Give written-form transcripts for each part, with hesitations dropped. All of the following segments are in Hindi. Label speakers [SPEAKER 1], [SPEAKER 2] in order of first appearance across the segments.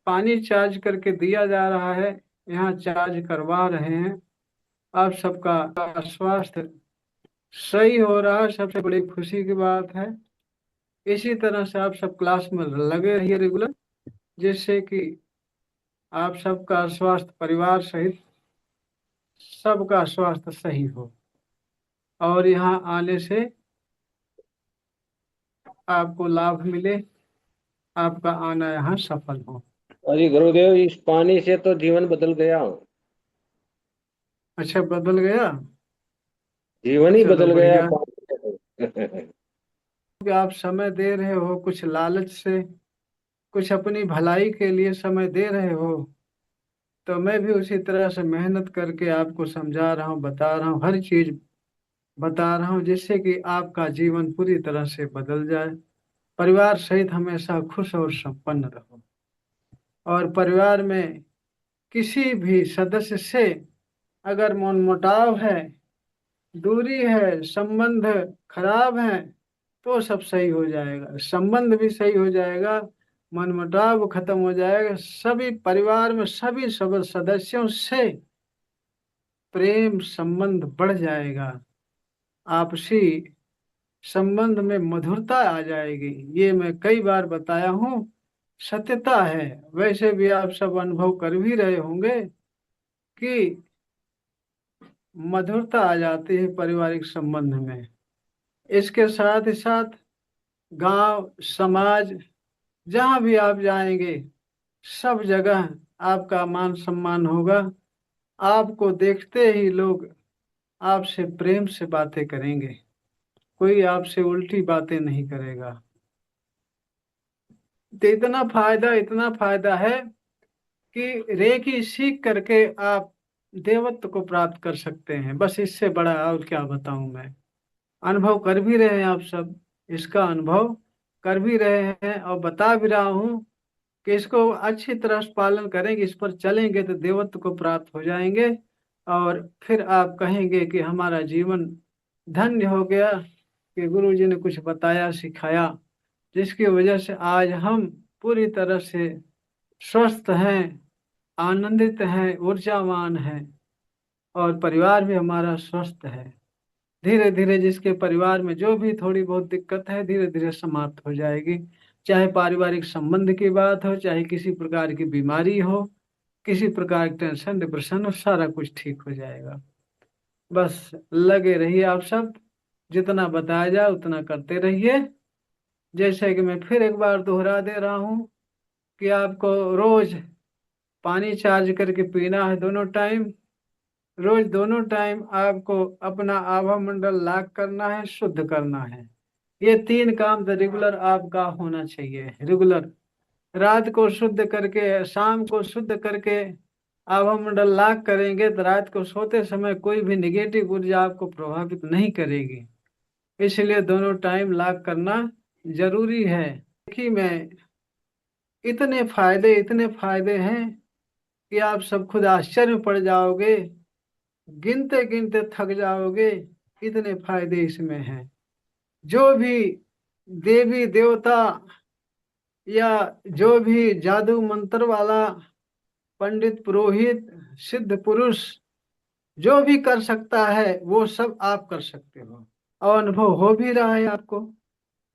[SPEAKER 1] पानी चार्ज करके दिया जा रहा है, यहाँ चार्ज करवा रहे हैं। आप सबका स्वास्थ्य सही हो रहा है, सबसे बड़ी खुशी की बात है। इसी तरह से आप सब क्लास में लगे रहिए रेगुलर, जिससे कि आप सबका स्वास्थ्य परिवार सहित सबका स्वास्थ्य सही हो, और यहाँ आने से आपको लाभ मिले, आपका आना यहाँ सफल हो।
[SPEAKER 2] अरे गुरुदेव, इस पानी से तो जीवन बदल गया।
[SPEAKER 1] अच्छा, बदल गया।
[SPEAKER 2] जीवन ही
[SPEAKER 1] चलो
[SPEAKER 2] बदल गया
[SPEAKER 1] बढ़िया।
[SPEAKER 2] पानी से।
[SPEAKER 1] कि आप समय दे रहे हो कुछ लालच से, कुछ अपनी भलाई के लिए समय दे रहे हो, तो मैं भी उसी तरह से मेहनत करके आपको समझा रहा हूँ, बता रहा हूँ, हर चीज बता रहा हूँ, जिससे कि आपका जीवन पूरी तरह से बदल जाए। परिवार सहित हमेशा खुश और संपन्न रहो, और परिवार में किसी भी सदस्य से अगर मनमुटाव है, दूरी है, संबंध खराब है, तो सब सही हो जाएगा, संबंध भी सही हो जाएगा, मनमुटाव खत्म हो जाएगा, सभी परिवार में सभी सब सदस्यों से प्रेम संबंध बढ़ जाएगा, आपसी संबंध में मधुरता आ जाएगी। ये मैं कई बार बताया हूँ, सत्यता है। वैसे भी आप सब अनुभव कर भी रहे होंगे कि मधुरता आ जाती है पारिवारिक संबंध में। इसके साथ ही साथ गांव समाज, जहां भी आप जाएंगे, सब जगह आपका मान सम्मान होगा। आपको देखते ही लोग आपसे प्रेम से बातें करेंगे, कोई आपसे उल्टी बातें नहीं करेगा। तो इतना फायदा है कि रेकी सीख करके आप देवत्व को प्राप्त कर सकते हैं। बस इससे बड़ा और क्या बताऊं मैं। अनुभव कर भी रहे हैं आप सब, इसका अनुभव कर भी रहे हैं, और बता भी रहा हूं कि इसको अच्छी तरह से पालन करेंगे, इस पर चलेंगे तो देवत्व को प्राप्त हो जाएंगे। और फिर आप कहेंगे कि हमारा जीवन धन्य हो गया, कि गुरु जी ने कुछ बताया सिखाया, जिसकी वजह से आज हम पूरी तरह से स्वस्थ हैं, आनंदित हैं, ऊर्जावान हैं, और परिवार भी हमारा स्वस्थ है। धीरे धीरे जिसके परिवार में जो भी थोड़ी बहुत दिक्कत है, धीरे धीरे समाप्त हो जाएगी। चाहे पारिवारिक संबंध की बात हो, चाहे किसी प्रकार की बीमारी हो, किसी प्रकार की टेंशन डिप्रेशन हो, सारा कुछ ठीक हो जाएगा। बस लगे रहिए आप सब, जितना बताया जाए उतना करते रहिए। जैसे कि मैं फिर एक बार दोहरा दे रहा हूँ कि आपको रोज पानी चार्ज करके पीना है, दोनों टाइम। रोज दोनों टाइम आपको अपना आभा मंडल लाक करना है, शुद्ध करना है। ये तीन काम तो रेगुलर आपका होना चाहिए, रेगुलर। रात को शुद्ध करके, शाम को शुद्ध करके आभा मंडल लाक करेंगे, तो रात को सोते समय कोई भी निगेटिव ऊर्जा आपको प्रभावित नहीं करेगी। इसलिए दोनों टाइम लाक करना जरूरी है। देखिए, मैं इतने फायदे हैं कि आप सब खुद आश्चर्य में पड़ जाओगे, गिनते गिनते थक जाओगे, इतने फायदे इसमें हैं। जो भी देवी देवता या जो भी जादू मंत्र वाला पंडित पुरोहित सिद्ध पुरुष जो भी कर सकता है, वो सब आप कर सकते हो, और अनुभव हो भी रहा है आपको।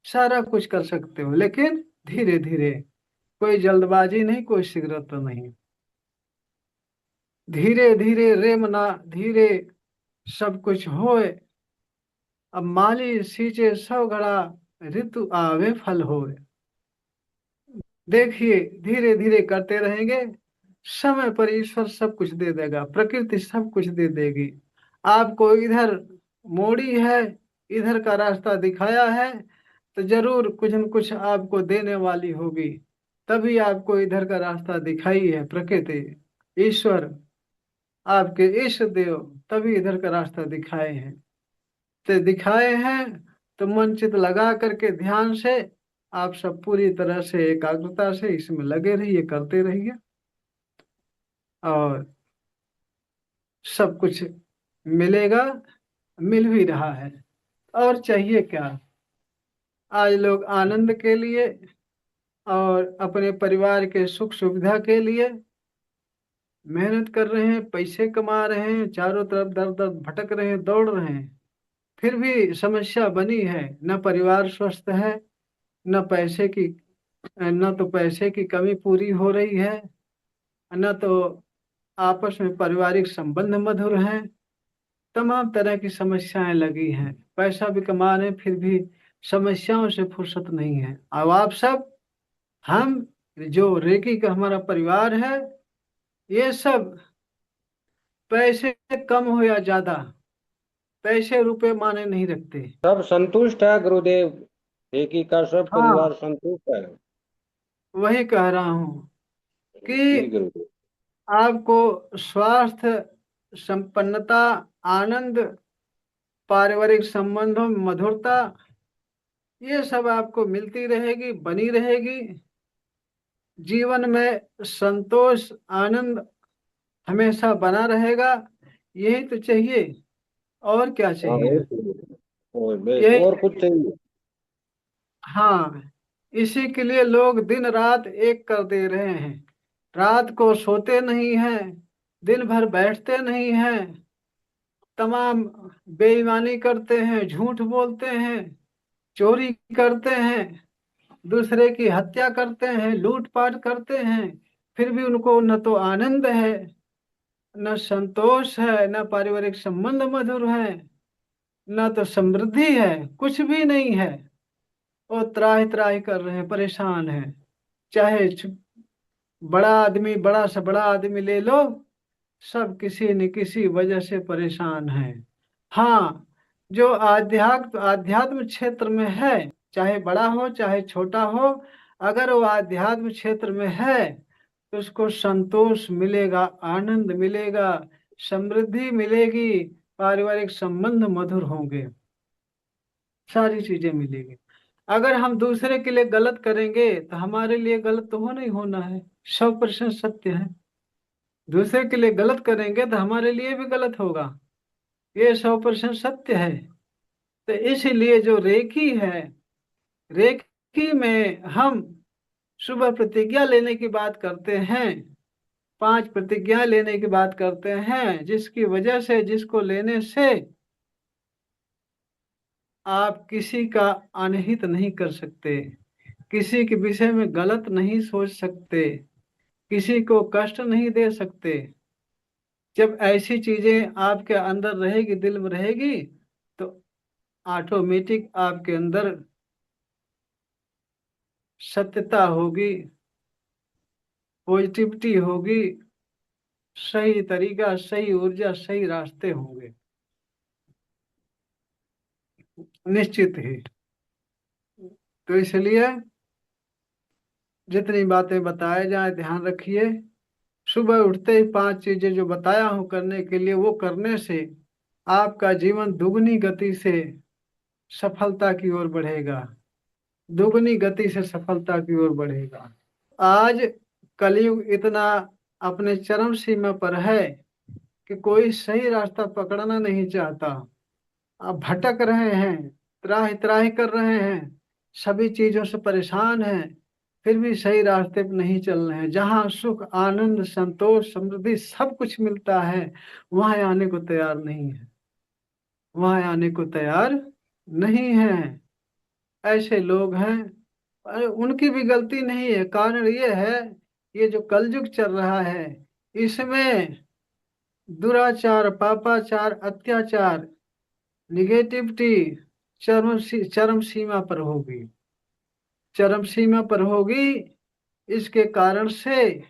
[SPEAKER 1] सारा कुछ कर सकते हो, लेकिन धीरे धीरे, कोई जल्दबाजी नहीं, कोई शीघ्रता तो नहीं। धीरे धीरे रेमना, धीरे सब कुछ होए। अब माली सींचे सौ घड़ा, ऋतु आवे फल होए। देखिए, धीरे धीरे करते रहेंगे, समय पर ईश्वर सब कुछ दे देगा, प्रकृति सब कुछ दे देगी। आपको इधर मोड़ी है, इधर का रास्ता दिखाया है, तो जरूर कुछ न कुछ आपको देने वाली होगी। तभी आपको इधर का रास्ता दिखाई है प्रकृति, ईश्वर, आपके इष्ट देव, तभी इधर का रास्ता दिखाए हैं। तो दिखाए हैं, तो मन चित लगा करके ध्यान से आप सब पूरी तरह से एकाग्रता से इसमें लगे रहिए, करते रहिए, और सब कुछ मिलेगा, मिल भी रहा है। और चाहिए क्या। आज लोग आनंद के लिए, और अपने परिवार के सुख सुविधा के लिए मेहनत कर रहे हैं, पैसे कमा रहे हैं, चारों तरफ दर दर भटक रहे हैं, दौड़ रहे हैं, फिर भी समस्या बनी है। न परिवार स्वस्थ है, न पैसे की न तो पैसे की कमी पूरी हो रही है, न तो आपस में पारिवारिक संबंध मधुर हैं। तमाम तरह की समस्याएं लगी हैं, पैसा भी कमा रहे हैं, फिर भी समस्याओं से फुर्सत नहीं है। अब आप सब, हम जो रेकी का हमारा परिवार है, ये सब पैसे कम हो या ज्यादा, पैसे रुपए माने नहीं रखते।
[SPEAKER 2] सब संतुष्ट है गुरुदेव। एक ही का सब
[SPEAKER 1] हाँ,
[SPEAKER 2] परिवार संतुष्ट है।
[SPEAKER 1] वही कह रहा हूँ कि
[SPEAKER 2] जी गुरुदेव।
[SPEAKER 1] आपको स्वास्थ्य, संपन्नता, आनंद, पारिवारिक संबंधों में मधुरता, ये सब आपको मिलती रहेगी, बनी रहेगी। जीवन में संतोष, आनंद हमेशा बना रहेगा। यही तो चाहिए, और क्या
[SPEAKER 2] हाँ
[SPEAKER 1] चाहिए?
[SPEAKER 2] और बस
[SPEAKER 1] यही,
[SPEAKER 2] और कुछ चाहिए।
[SPEAKER 1] हाँ, इसी के लिए लोग दिन रात एक कर दे रहे हैं। रात को सोते नहीं हैं, दिन भर बैठते नहीं हैं, तमाम बेईमानी करते हैं, झूठ बोलते हैं, चोरी करते हैं, दूसरे की हत्या करते हैं, लूटपाट करते हैं। फिर भी उनको न तो आनंद है, न संतोष है, न पारिवारिक संबंध मधुर है, न तो समृद्धि है, कुछ भी नहीं है। वो त्राहि त्राहि कर रहे हैं, परेशान हैं। चाहे बड़ा आदमी, बड़ा से बड़ा आदमी ले लो, सब किसी न किसी वजह से परेशान हैं। हाँ, जो आध्यात्म क्षेत्र में है, चाहे बड़ा हो चाहे छोटा हो, अगर वो आध्यात्म क्षेत्र में है तो उसको संतोष मिलेगा, आनंद मिलेगा, समृद्धि मिलेगी, पारिवारिक संबंध मधुर होंगे, सारी चीजें मिलेगी। अगर हम दूसरे के लिए गलत करेंगे तो हमारे लिए गलत तो होना ही होना है, 100% सत्य है। दूसरे के लिए गलत करेंगे तो हमारे लिए भी गलत होगा, ये 100% सत्य है। तो इसलिए जो रेकी है, रेकी में हम सुबह प्रतिज्ञा लेने की बात करते हैं, 5 प्रतिज्ञा लेने की बात करते हैं, जिसकी वजह से, जिसको लेने से आप किसी का अनहित नहीं कर सकते, किसी के विषय में गलत नहीं सोच सकते, किसी को कष्ट नहीं दे सकते। जब ऐसी चीजें आपके अंदर रहेगी, दिल में रहेगी, तो ऑटोमेटिक आपके अंदर सत्यता होगी, पॉजिटिविटी होगी, सही तरीका, सही ऊर्जा, सही रास्ते होंगे, निश्चित ही। तो इसलिए जितनी बातें बताए जाए ध्यान रखिए। सुबह उठते ही 5 चीजें जो बताया हूं करने के लिए, वो करने से आपका जीवन दुगनी गति से सफलता की ओर बढ़ेगा, दुगनी गति से सफलता की ओर बढ़ेगा। आज कलयुग इतना अपने चरम सीमा पर है कि कोई सही रास्ता पकड़ना नहीं चाहता। अब भटक रहे हैं, त्राहि त्राहि कर रहे हैं, सभी चीजों से परेशान हैं, फिर भी सही रास्ते पर नहीं चल रहे हैं। जहाँ सुख, आनंद, संतोष, समृद्धि सब कुछ मिलता है, वहां आने को तैयार नहीं है, वहां आने को तैयार नहीं है। ऐसे लोग हैं। अरे उनकी भी गलती नहीं है, कारण ये है, ये जो कलयुग चल रहा है, इसमें दुराचार, पापाचार, अत्याचार, निगेटिविटी चरम सीमा पर होगी, चरम सीमा पर होगी। इसके कारण से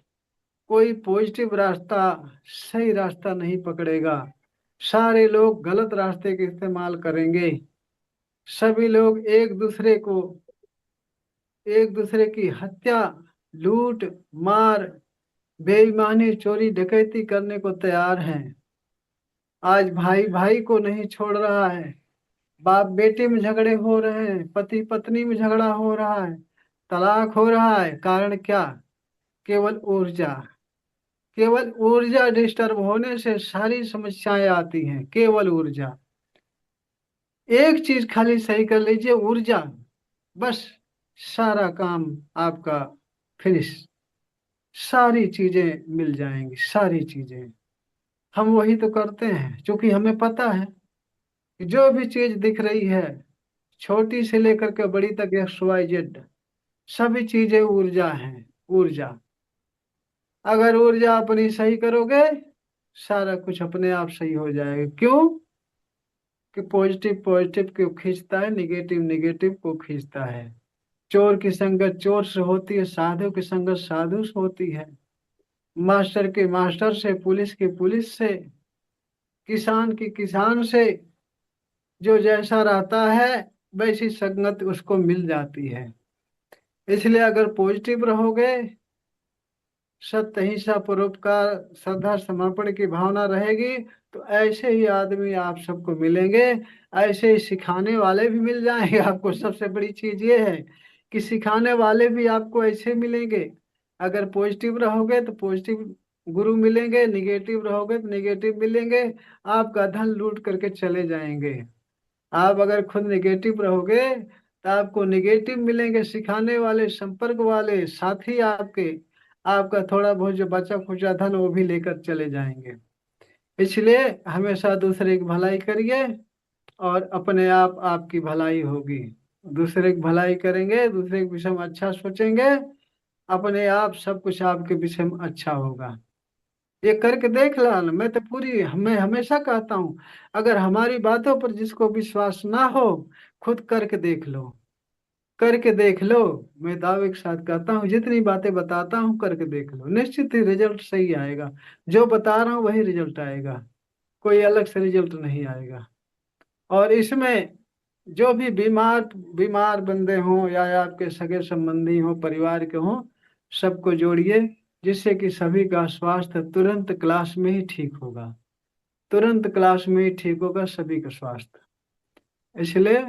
[SPEAKER 1] कोई पॉजिटिव रास्ता, सही रास्ता नहीं पकड़ेगा। सारे लोग गलत रास्ते का इस्तेमाल करेंगे। सभी लोग एक दूसरे की हत्या, लूट, मार, बेईमानी, चोरी, डकैती करने को तैयार हैं। आज भाई भाई को नहीं छोड़ रहा है, बाप बेटे में झगड़े हो रहे हैं, पति पत्नी में झगड़ा हो रहा है, तलाक हो रहा है। कारण क्या? केवल ऊर्जा, केवल ऊर्जा डिस्टर्ब होने से सारी समस्याएं आती हैं, केवल ऊर्जा। एक चीज खाली सही कर लीजिए, ऊर्जा, बस सारा काम आपका फिनिश, सारी चीजें मिल जाएंगी, सारी चीजें। हम वही तो करते हैं, क्योंकि हमें पता है कि जो भी चीज दिख रही है, छोटी से लेकर के बड़ी तक, XYZ, सभी चीजें ऊर्जा हैं, ऊर्जा। अगर ऊर्जा अपनी सही करोगे, सारा कुछ अपने आप सही हो जाएगा। क्यों? कि पॉजिटिव पॉजिटिव को खींचता है, निगेटिव निगेटिव को खींचता है। चोर की संगत चोर से होती है, साधु की संगत साधु से होती है, मास्टर के मास्टर से, पुलिस की पुलिस से, किसान की किसान से। जो जैसा रहता है वैसी संगत उसको मिल जाती है। इसलिए अगर पॉजिटिव रहोगे, सत्य अहिंसा परोपकार श्रद्धा समर्पण की भावना रहेगी, तो ऐसे ही आदमी आप सबको मिलेंगे। ऐसे ही सिखाने वाले भी मिल जाएंगे आपको। सबसे बड़ी चीज ये है कि सिखाने वाले भी आपको ऐसे मिलेंगे। अगर पॉजिटिव रहोगे तो पॉजिटिव गुरु मिलेंगे, निगेटिव रहोगे तो निगेटिव मिलेंगे। आपका धन लूट करके चले जाएंगे। आप अगर खुद निगेटिव रहोगे तो आपको निगेटिव मिलेंगे, सिखाने वाले, संपर्क वाले साथी आपके। आपका थोड़ा बहुत जो बचा खुचा धन वो भी लेकर चले जाएंगे। इसलिए हमेशा दूसरे की भलाई करिए, और अपने आप आपकी भलाई होगी। दूसरे की भलाई करेंगे, दूसरे के विषय में अच्छा सोचेंगे, अपने आप सब कुछ आपके विषय में अच्छा होगा। ये करके देख ला। मैं तो पूरी, मैं हमेशा कहता हूँ, अगर हमारी बातों पर जिसको विश्वास ना हो, खुद करके देख लो, करके देख लो। मैं दावे के साथ कहता हूँ, जितनी बातें बताता हूँ करके देख लो, निश्चित ही रिजल्ट सही आएगा। जो बता रहा हूँ वही रिजल्ट आएगा, कोई अलग से रिजल्ट नहीं आएगा। और इसमें जो भी बीमार बीमार बंदे हों, या आपके सगे संबंधी हों, परिवार के हों, सबको जोड़िए, जिससे कि सभी का स्वास्थ्य तुरंत क्लास में ही ठीक होगा। तुरंत क्लास में ही ठीक होगा सभी का स्वास्थ्य। इसलिए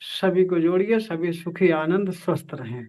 [SPEAKER 1] सभी को जोड़िए, सभी सुखी आनंद स्वस्थ रहें।